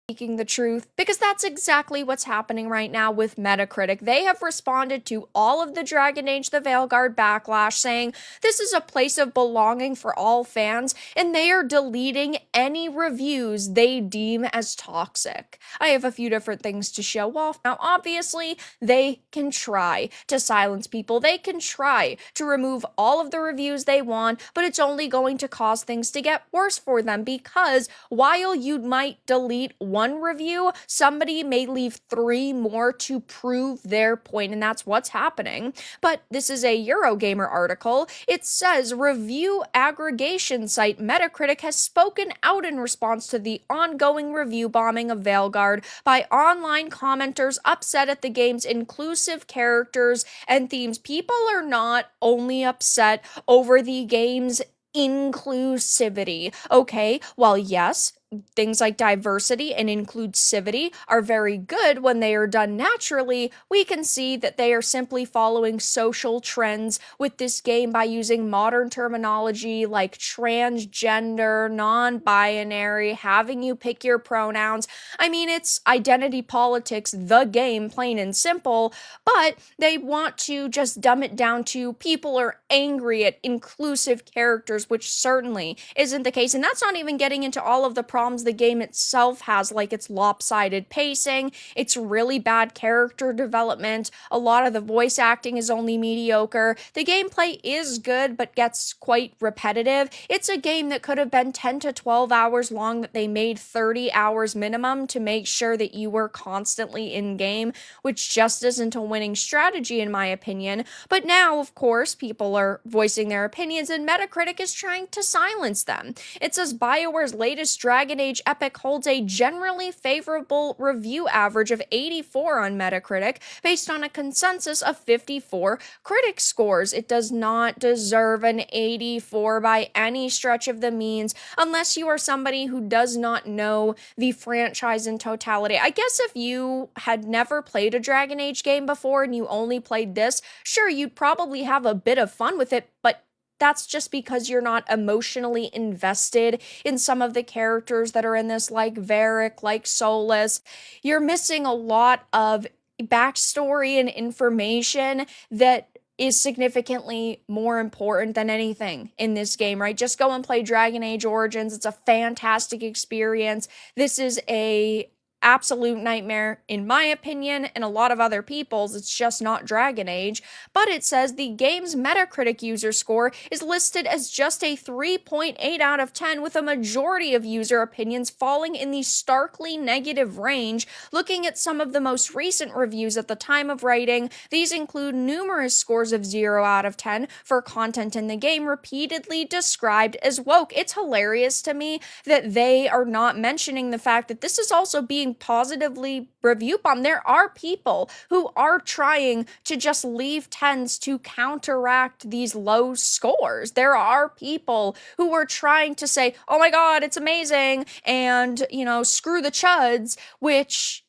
speaking the truth, because that's exactly what's happening right now with Metacritic. They have responded to all of the Dragon Age the Veilguard backlash, saying this is a place of belonging for all fans, and they are deleting any reviews they deem as toxic. I have a few different things to show off. Now, obviously, they can try to silence people. They can try to remove all of the reviews they want, but it's only going to cause things to get worse for them, because while you might delete one review, somebody may leave 3 more to prove their point, and that's what's happening. But this is a Eurogamer article. It says review aggregation site Metacritic has spoken out in response to the ongoing review bombing of Veilguard by online commenters upset at the game's inclusive characters and themes. People are not only upset over the game's inclusivity. Okay, well, yes, things like diversity and inclusivity are very good when they are done naturally. We can see that they are simply following social trends with this game by using modern terminology like transgender, non-binary, having you pick your pronouns. I mean, it's identity politics, the game, plain and simple, but they want to just dumb it down to people are angry at inclusive characters, which certainly isn't the case. And that's not even getting into all of the problems the game itself has, like its lopsided pacing, its really bad character development, a lot of the voice acting is only mediocre, the gameplay is good but gets quite repetitive. It's a game that could have been 10 to 12 hours long that they made 30 hours minimum to make sure that you were constantly in game, which just isn't a winning strategy in my opinion. But now, of course, people are voicing their opinions and Metacritic is trying to silence them. It says BioWare's latest Dragon Age Epic holds a generally favorable review average of 84 on Metacritic based on a consensus of 54 critic scores. It does not deserve an 84 by any stretch of the means unless you are somebody who does not know the franchise in totality. I guess if you had never played a Dragon Age game before and you only played this, sure, you'd probably have a bit of fun with it, but that's just because you're not emotionally invested in some of the characters that are in this, like Varric, like Solus. You're missing a lot of backstory and information that is significantly more important than anything in this game, right? Just go and play Dragon Age Origins. It's a fantastic experience. This is a absolute nightmare in my opinion and a lot of other people's. It's just not Dragon Age. But it says the game's Metacritic user score is listed as just a 3.8 out of 10, with a majority of user opinions falling in the starkly negative range. Looking at some of the most recent reviews at the time of writing, these include numerous scores of 0 out of 10 for content in the game repeatedly described as woke. It's hilarious to me that they are not mentioning the fact that this is also being positively review bombed. There are people who are trying to just leave 10s to counteract these low scores. There are people who are trying to say, oh my god, it's amazing, and, screw the chuds, which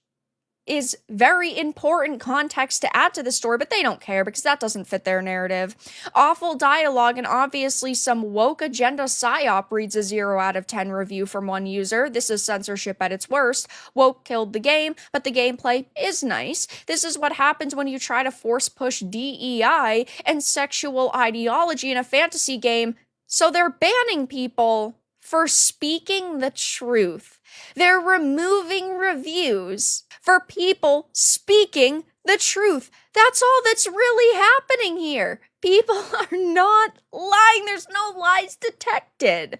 is very important context to add to the story, but they don't care because that doesn't fit their narrative. Awful dialogue and obviously some woke agenda psyop, reads a 0 out of 10 review from one user. This is censorship at its worst. Woke killed the game, but the gameplay is nice. This is what happens when you try to force push DEI and sexual ideology in a fantasy game, so they're banning people for speaking the truth. They're removing reviews for people speaking the truth. That's all that's really happening here. People are not lying. There's no lies detected.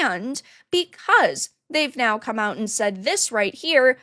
And because they've now come out and said this right here,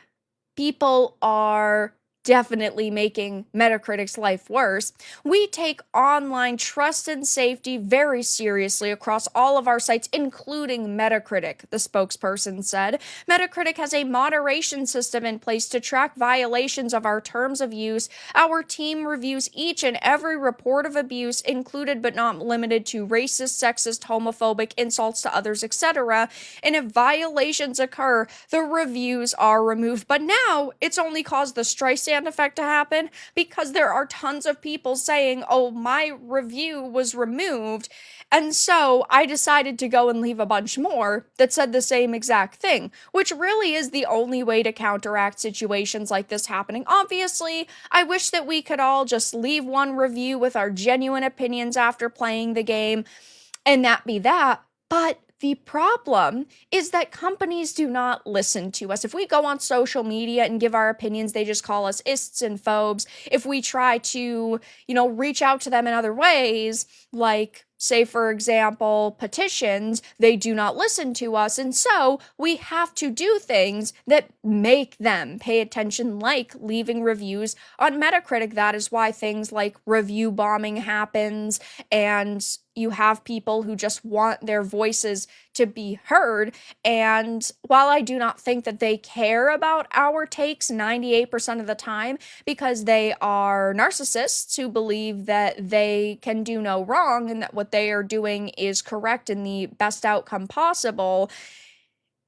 people are definitely making Metacritic's life worse. We take online trust and safety very seriously across all of our sites, including Metacritic, the spokesperson said. Metacritic has a moderation system in place to track violations of our terms of use. Our team reviews each and every report of abuse, included but not limited to racist, sexist, homophobic, insults to others, etc. And if violations occur, the reviews are removed. But now it's only caused the Streisand stand effect to happen? Because there are tons of people saying, oh, my review was removed. And so I decided to go and leave a bunch more that said the same exact thing, which really is the only way to counteract situations like this happening. Obviously, I wish that we could all just leave one review with our genuine opinions after playing the game and that be that. But the problem is that companies do not listen to us. If we go on social media and give our opinions, they just call us ists and phobes. If we try to, reach out to them in other ways, like, say, for example, petitions, they do not listen to us. And so we have to do things that make them pay attention, like leaving reviews on Metacritic. That is why things like review bombing happens, and you have people who just want their voices to be heard. And while I do not think that they care about our takes 98% of the time, because they are narcissists who believe that they can do no wrong and that what they are doing is correct and the best outcome possible,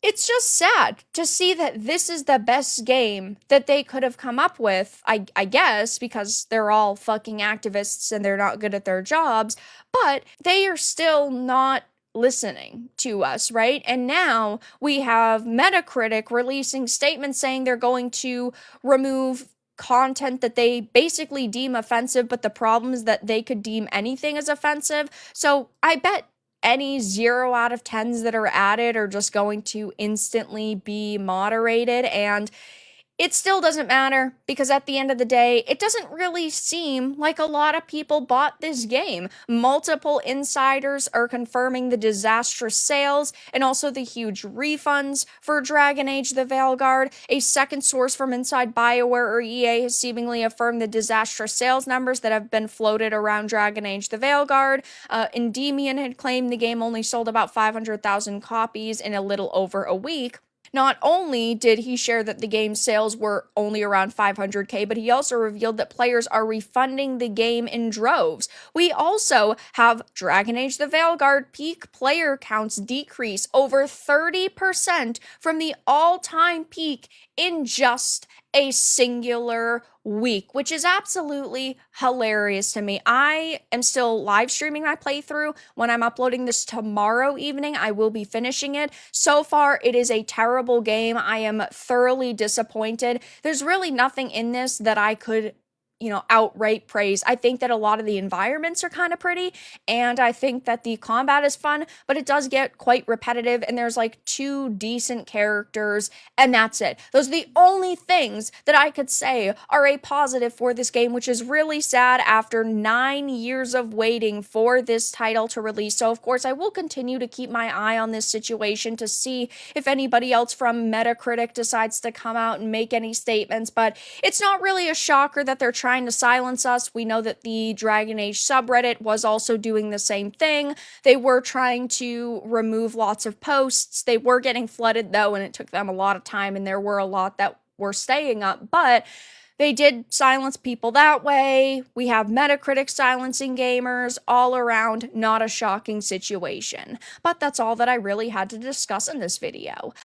it's just sad to see that this is the best game that they could have come up with, I guess, because they're all fucking activists and they're not good at their jobs, but they are still not listening to us, right? And now we have Metacritic releasing statements saying they're going to remove content that they basically deem offensive, but the problem is that they could deem anything as offensive. So I bet any 0 out of 10s that are added are just going to instantly be moderated, and it still doesn't matter, because at the end of the day, it doesn't really seem like a lot of people bought this game. Multiple insiders are confirming the disastrous sales and also the huge refunds for Dragon Age the Veilguard. A second source from inside BioWare or EA has seemingly affirmed the disastrous sales numbers that have been floated around Dragon Age the Veilguard. Endymion had claimed the game only sold about 500,000 copies in a little over a week. Not only did he share that the game's sales were only around 500K, but he also revealed that players are refunding the game in droves. We also have Dragon Age the Veilguard peak player counts decrease over 30% from the all-time peak in just a singular week, which is absolutely hilarious to me. I am still live streaming my playthrough. When I'm uploading this tomorrow evening, I will be finishing it. So far, it is a terrible game. I am thoroughly disappointed. There's really nothing in this that I could outright praise. I think that a lot of the environments are kind of pretty, and I think that the combat is fun, but it does get quite repetitive, and there's like 2 decent characters, and that's it. Those are the only things that I could say are a positive for this game, which is really sad after 9 years of waiting for this title to release. So of course, I will continue to keep my eye on this situation to see if anybody else from Metacritic decides to come out and make any statements, but it's not really a shocker that they're trying to silence us. We know that the Dragon Age subreddit was also doing the same thing. They were trying to remove lots of posts. They were getting flooded though, and it took them a lot of time, and there were a lot that were staying up, but they did silence people that way. We have Metacritic silencing gamers. All around, not a shocking situation. But that's all that I really had to discuss in this video.